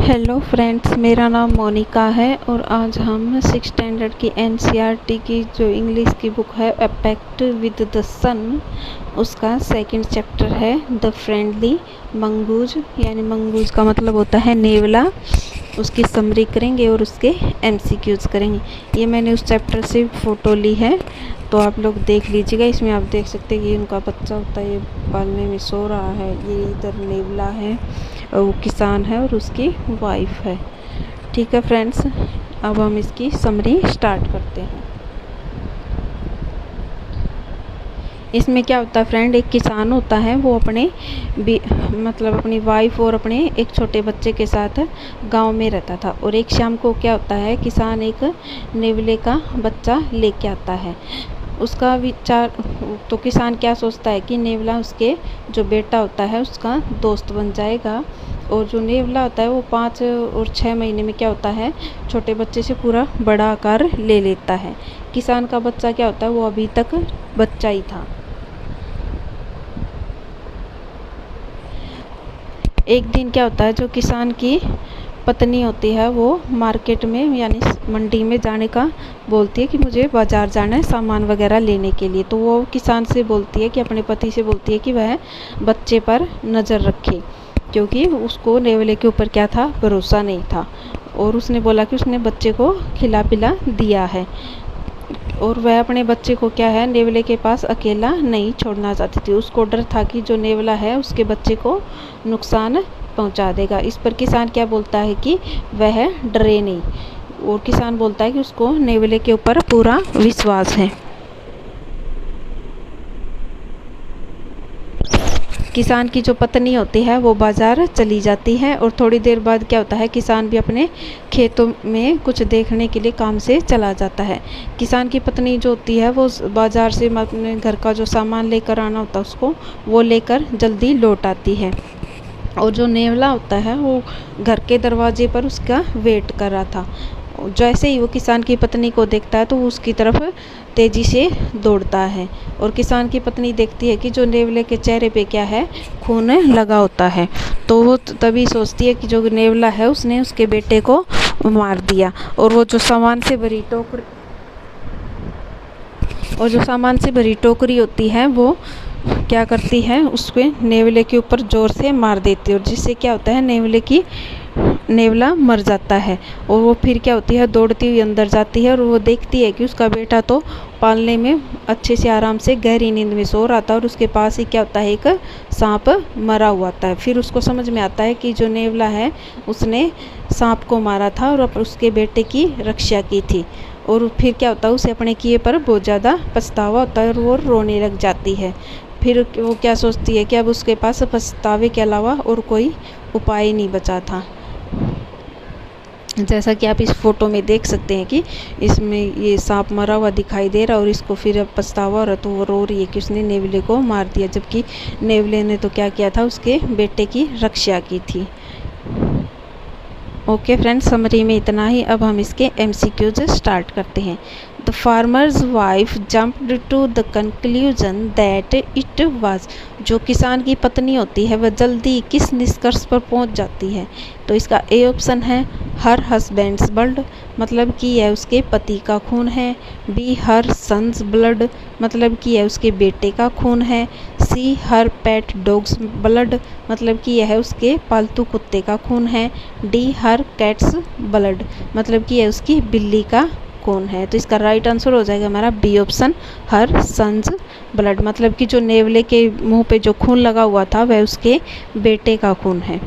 Hello friends, मेरा नाम मोनिका है और आज हम 6 स्टैंडर्ड की एनसीईआरटी की जो इंग्लिश की बुक है अ पैक्ट विद द सन, उसका सेकंड चैप्टर है द फ्रेंडली मंगूज। यानी मंगूज का मतलब होता है नेवला। उसकी समरी करेंगे और उसके एमसीक्यूज करेंगे। ये मैंने उस चैप्टर से फ़ोटो ली है, तो आप लोग देख लीजिएगा। इसमें आप देख सकते हैं कि उनका बच्चा होता है, ये पालने में सो रहा है। ये इधर नेवला है और वो किसान है और उसकी वाइफ है। ठीक है फ्रेंड्स, अब हम इसकी समरी स्टार्ट करते हैं। इसमें क्या होता है फ्रेंड, एक किसान होता है, वो अपने अपनी वाइफ और अपने एक छोटे बच्चे के साथ गांव में रहता था। और एक शाम को क्या होता है, किसान एक नेवले का बच्चा लेके आता है। उसका विचार तो किसान क्या सोचता है कि नेवला उसके जो बेटा होता है उसका दोस्त बन जाएगा। और जो नेवला होता है वो 5 और 6 महीने में क्या होता है, छोटे बच्चे से पूरा बड़ा आकार ले लेता है। किसान का बच्चा क्या होता है, वो अभी तक बच्चा ही था। एक दिन क्या होता है, जो किसान की पत्नी होती है वो मार्केट में यानी मंडी में जाने का बोलती है कि मुझे बाज़ार जाना है सामान वगैरह लेने के लिए। तो वो किसान से बोलती है कि अपने पति से बोलती है कि वह बच्चे पर नज़र रखे, क्योंकि उसको नेवले के ऊपर क्या था, भरोसा नहीं था। और उसने बोला कि उसने बच्चे को खिला पिला दिया है और वह अपने बच्चे को क्या है, नेवले के पास अकेला नहीं छोड़ना चाहती थी। उसको डर था कि जो नेवला है उसके बच्चे को नुकसान पहुंचा देगा। इस पर किसान क्या बोलता है कि वह डरे नहीं। और किसान बोलता है कि उसको नेवले के ऊपर पूरा विश्वास है। किसान की जो पत्नी होती है वो बाज़ार चली जाती है और थोड़ी देर बाद क्या होता है, किसान भी अपने खेतों में कुछ देखने के लिए काम से चला जाता है। किसान की पत्नी जो होती है वो बाज़ार से अपने घर का जो सामान लेकर आना होता है उसको वो लेकर जल्दी लौट आती है। और जो नेवला होता है वो घर के दरवाजे पर उसका वेट कर रहा था। जैसे ही वो किसान की पत्नी को देखता है तो वो उसकी तरफ तेज़ी से दौड़ता है। और किसान की पत्नी देखती है कि जो नेवले के चेहरे पे क्या है, खून लगा होता है। तो वो तभी सोचती है कि जो नेवला है उसने उसके बेटे को मार दिया। और वो जो सामान से भरी टोकरी होती है वो क्या करती है, उसके नेवले के ऊपर ज़ोर से मार देती है। और जिससे क्या होता है, नेवला मर जाता है। और वो फिर क्या होती है, दौड़ती हुई अंदर जाती है और वो देखती है कि उसका बेटा तो पालने में अच्छे से आराम से गहरी नींद में सो रहा था और उसके पास ही क्या होता है, एक सांप मरा हुआ था। फिर उसको समझ में आता है कि जो नेवला है उसने सांप को मारा था और उसके बेटे की रक्षा की थी। और फिर क्या होता है, उसे अपने किए पर बहुत ज़्यादा पछतावा होता है और वो रोने लग जाती है। फिर वो क्या सोचती है कि अब उसके पास पछतावे के अलावा और कोई उपाय नहीं बचा था। जैसा कि आप इस फोटो में देख सकते हैं कि इसमें ये सांप मरा हुआ दिखाई दे रहा है और इसको फिर अब पछतावा हो रहा, तो वो रो रही है कि उसने नेवले को मार दिया, जबकि नेवले ने तो क्या किया था, उसके बेटे की रक्षा की थी। ओके फ्रेंड्स, समरी में इतना ही। अब हम इसके एमसीक्यूज स्टार्ट करते हैं। The farmer's wife jumped to the conclusion that it was. जो किसान की पत्नी होती है वह जल्दी किस निष्कर्ष पर पहुंच जाती है, तो इसका ए ऑप्शन है हर हस्बैंड्स ब्लड, मतलब कि यह उसके पति का खून है। बी हर सन्स ब्लड, मतलब कि यह उसके बेटे का खून है। सी हर पेट डॉग्स ब्लड, मतलब कि यह उसके पालतू कुत्ते का खून है। डी हर कैट्स ब्लड, मतलब कि यह उसकी बिल्ली का खून है। तो इसका राइट आंसर हो जाएगा हमारा बी ऑप्शन हर सन्स ब्लड, मतलब कि जो नेवले के मुंह पे जो खून लगा हुआ था वह उसके बेटे का खून है।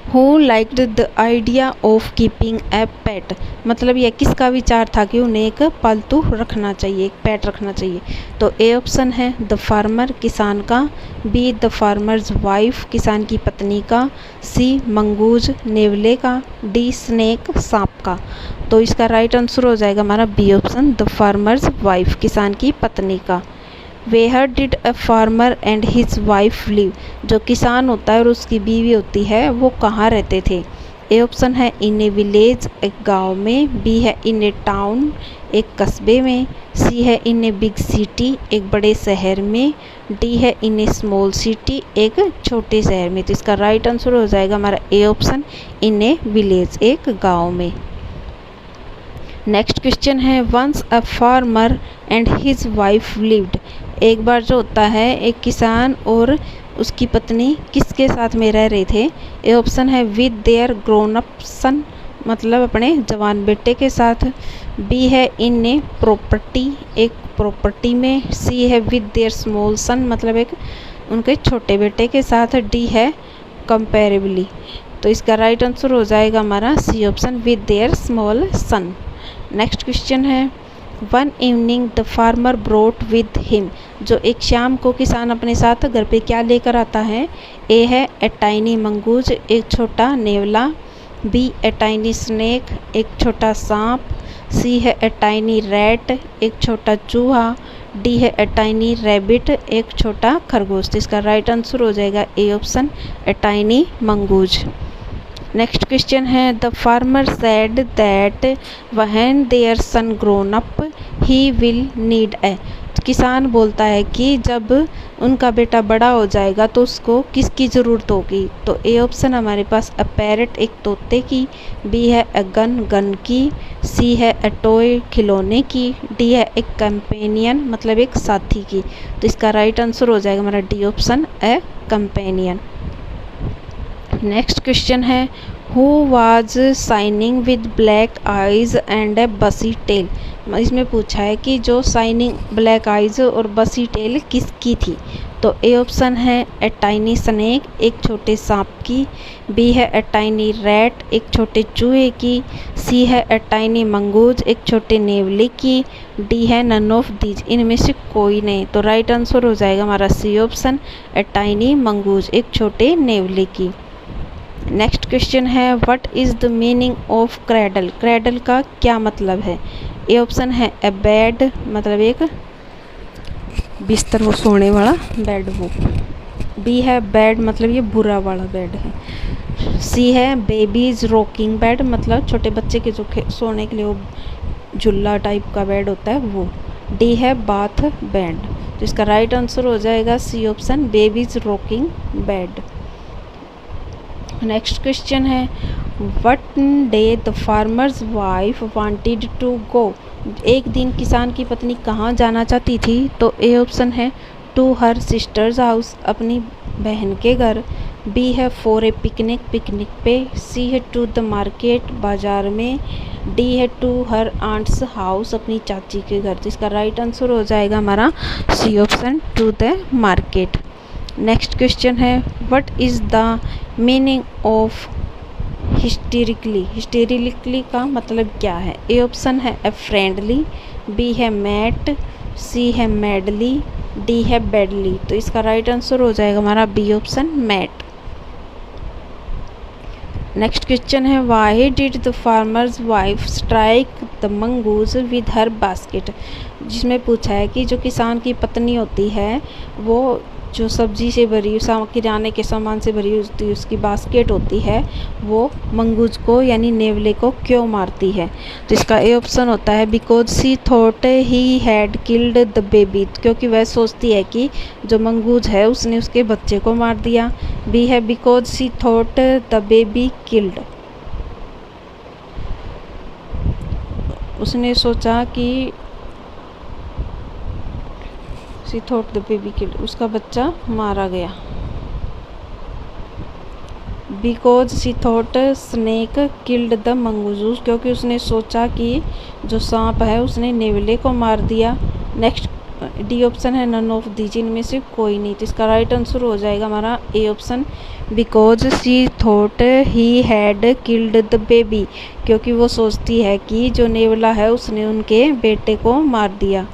Who liked the idea of keeping a pet, मतलब यह किसका विचार था कि उन्हें एक पालतू रखना चाहिए, एक पेट रखना चाहिए। तो ए ऑप्शन है द फार्मर, किसान का। बी द फार्मर्स वाइफ, किसान की पत्नी का। सी मंगूज, नेवले का। डी स्नेक, सांप का। तो इसका राइट आंसर हो जाएगा हमारा B option the farmer's wife, किसान की पत्नी का। Where did a farmer and his wife live, जो किसान होता है और उसकी बीवी होती है वो कहाँ रहते थे। ए ऑप्शन है इन ए विलेज, एक गांव में। बी है इन ए टाउन, एक कस्बे में। सी है इन ए बिग सिटी, एक बड़े शहर में। डी है इन ए स्मॉल सिटी, एक छोटे शहर में। तो इसका राइट आंसर हो जाएगा हमारा A option in A village, एक गांव में। नेक्स्ट क्वेश्चन है once a farmer and his wife lived. एक बार जो होता है एक किसान और उसकी पत्नी किसके साथ में रह रहे थे। ए ऑप्शन है विद देयर ग्रोन अप सन, मतलब अपने जवान बेटे के साथ। बी है इन ए प्रॉपर्टी, एक प्रॉपर्टी में। सी है विद देयर स्मॉल सन, मतलब एक उनके छोटे बेटे के साथ। डी है कंपेरेबली। तो इसका राइट आंसर हो जाएगा हमारा C option with their small son. Next question है one evening the farmer brought with him. जो एक शाम को किसान अपने साथ घर पे क्या लेकर आता है। ए है ए टाइनी मंगूज, एक छोटा नेवला। बी ए टाइनी स्नेक, एक छोटा सांप। सी है ए टाइनी रैट, एक छोटा चूहा। डी है ए टाइनी रैबिट, एक छोटा खरगोश। तो इसका राइट आंसर हो जाएगा A option a tiny mongoose. Next question है the farmer said that when their son grown up he will need a. किसान बोलता है कि जब उनका बेटा बड़ा हो जाएगा तो उसको किसकी ज़रूरत होगी। तो ए ऑप्शन हमारे पास अ पैरट, एक तोते की। बी है अ गन, गन की। सी है अ टॉय, खिलौने की। डी है एक कंपेनियन, मतलब एक साथी की। तो इसका राइट आंसर हो जाएगा हमारा D option a companion. Next question है who was shining with black eyes and a bushy tail. इसमें पूछा है कि जो साइनिंग ब्लैक आइज और बसी टेल किसकी थी। तो ए ऑप्शन है ए टाइनी स्नेक, एक छोटे सांप की। बी है ए टाइनी रैट, एक छोटे चूहे की। सी है ए टाइनी मंगूज, एक छोटे नेवले की। डी है नन ऑफ दीज, इनमें से कोई नहीं। तो राइट आंसर हो जाएगा हमारा C option a tiny mongoose, एक छोटे नेवले की। नेक्स्ट क्वेश्चन है what is the meaning of cradle. Cradle का क्या मतलब है। ए ऑप्शन है ए बेड, मतलब एक बिस्तर, वो सोने वाला बेड वो। बी है बेड, मतलब ये बुरा वाला बेड है। सी है बेबीज रॉकिंग बेड, मतलब छोटे बच्चे के जो सोने के लिए वो झुल्ला टाइप का बेड होता है वो। डी है बाथ बेड। तो इसका राइट आंसर हो जाएगा C option baby's rocking bed. Next question है what day the farmer's wife wanted to go. एक दिन किसान की पत्नी कहाँ जाना चाहती थी। तो ए ऑप्शन है टू हर सिस्टर्स हाउस, अपनी बहन के घर। बी है फॉर ए पिकनिक, पिकनिक पे। सी है टू द मार्केट, बाजार में। डी है टू हर आंट्स हाउस, अपनी चाची के घर। तो इसका राइट आंसर हो जाएगा हमारा C option to the market. Next question है what is the meaning of hysterically. Hysterically का मतलब क्या है। ए ऑप्शन है ए फ्रेंडली। बी है मैट। सी है मैडली। डी है बेडली। तो इसका राइट आंसर हो जाएगा हमारा B option mad. Next question है why did the farmer's wife strike the mongoose with her basket. जिसमें पूछा है कि जो किसान की पत्नी होती है वो जो सब्जी से भरी, किराने के सामान से भरी होती है, उसकी बास्केट होती है, वो मंगूज को यानी नेवले को क्यों मारती है। तो इसका ए ऑप्शन होता है because she thought he had killed the baby, क्योंकि वह सोचती है कि जो मंगूज है उसने उसके बच्चे को मार दिया। बी है because she thought the baby killed, उसने सोचा कि she thought the baby killed, उसका बच्चा मारा गया। Because she thought snake killed the mongoose, क्योंकि उसने सोचा कि जो सांप है उसने नेवले को मार दिया। नेक्स्ट डी ऑप्शन है नन ऑफ दीज, इनमें से कोई नहीं। तो इसका राइट आंसर हो जाएगा हमारा A option because she thought he had killed the baby, क्योंकि वो सोचती है कि जो नेवला है उसने उनके बेटे को मार दिया।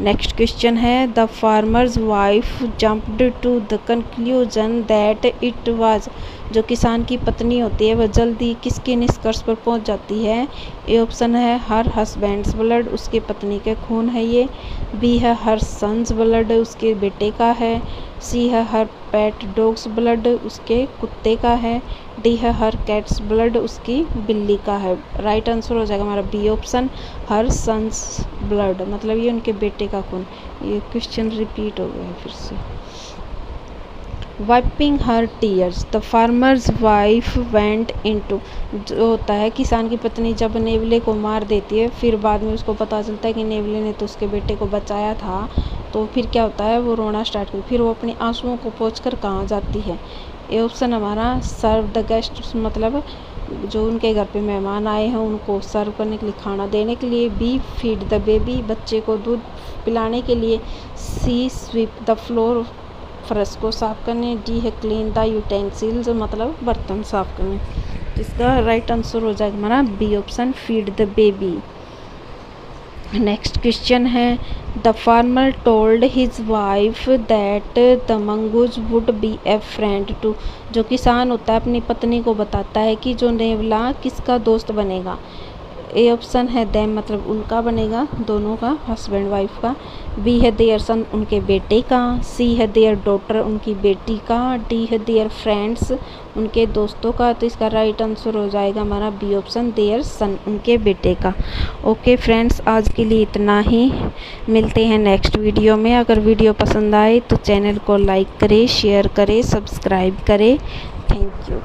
नेक्स्ट क्वेश्चन है the farmer's wife jumped to the conclusion that it was. जो किसान की पत्नी होती है वह जल्दी किसके निष्कर्ष पर पहुंच जाती है? ए ऑप्शन है हर हस्बैंड्स ब्लड, उसके पत्नी के खून है ये। बी है हर सन्स ब्लड, उसके बेटे का है। सी है हर पेट डॉग्स ब्लड, उसके कुत्ते का है। डी है हर कैट्स ब्लड, उसकी बिल्ली का है। राइट आंसर हो जाएगा हमारा बी ऑप्शन हर सन्स ब्लड, मतलब ये उनके बेटे का खून। ये क्वेश्चन रिपीट हो गया है फिर से। Wiping her tears the farmer's wife went into, जो होता है किसान की पत्नी जब नेवले को मार देती है, फिर बाद में उसको पता चलता है कि नेवले ने तो उसके बेटे को बचाया था, तो फिर क्या होता है वो रोना स्टार्ट करती, फिर वो अपने आंसुओं को पोंछकर कहाँ जाती है? ये ऑप्शन हमारा सर्व द गेस्ट, मतलब जो उनके घर पे मेहमान आए हैं उनको सर्व करने के लिए, खाना देने के लिए। बी फीड द बेबी, बच्चे को दूध पिलाने के लिए। सी स्वीप द फ्लोर, फर्श को साफ करने। डी है क्लीन द यूटेंसिल्स, मतलब बर्तन साफ करने। इसका राइट आंसर हो जाएगा हमारा B option feed the baby. Next question है the farmer told his wife that the mongoose would be a friend to, जो किसान होता है अपनी पत्नी को बताता है कि जो नेवला किसका दोस्त बनेगा? ए ऑप्शन है देम, मतलब उनका बनेगा, दोनों का, हस्बैंड वाइफ का। बी है देयर सन, उनके बेटे का। सी है देयर डॉटर, उनकी बेटी का। डी है देयर फ्रेंड्स, उनके दोस्तों का। तो इसका राइट आंसर हो जाएगा हमारा बी ऑप्शन देयर सन, उनके बेटे का। ओके फ्रेंड्स, आज के लिए इतना ही, मिलते हैं नेक्स्ट वीडियो में। अगर वीडियो पसंद आए तो चैनल को लाइक करें, शेयर करें, सब्सक्राइब करें। Thank you.